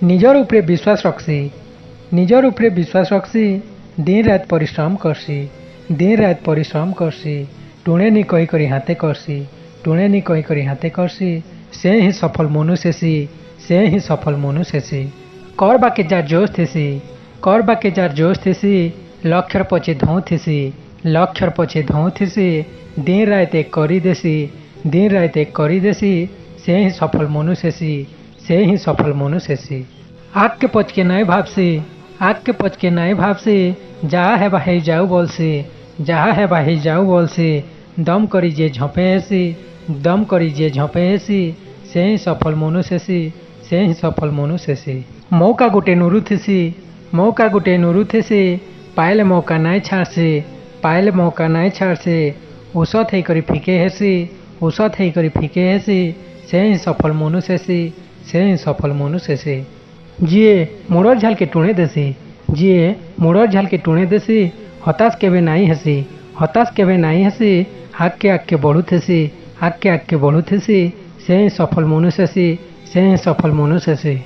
निजर उपरे विश्वास रखसी निजर उपरे विश्वास रखसी दिन रात परिश्रम करसी दिन रात परिश्रम करसी टुणे नी कही करी हाथे करसी टुणे नी कही करी हाथे करसी से ही सफल मनुष्य सी से ही सफल मनुष्य सी कर बाके जार जोश थेसी कर बाके जार जोश थेसी लक्षर पछे धौ थेसी लक्षर पछे धौ थेसी दिन रात एक करी देसी दिन रात एक करी देसी से ही सफल मनुष्य सी से ही सफल मनुष्य सी आग के पच के नए भाव से आग के पच के नए भाव से जहा है बाहे जाऊ बोल से जहा है बाहे जाऊ बोल से दम करी जे झपे ऐसी दम करी जे झपे ऐसी से ही सफल मनुष्य सी से ही सफल मनुष्य सी मौका गोटे नुरु थेसी मौका गोटे नुरु थेसी पाइले मौका नाई छाड़ से पाइले मौका नाई छाड़ से औसत है करी फीके हेसी औसत है करी फीके हेसी से ही सफल मनुष्य सी से ही सफल मनुष्य सी जीए मुड़र झाल के टुणे देसी जीए मुड़र झाल के टुणे देसी हताश केवे नाई हेसी हताश केवे नाई हेसी आग के बढ़ू थेसी आग के बढ़ू थेसी से ही सफल मनुष्य सी से ही सफल मनुष्य सी।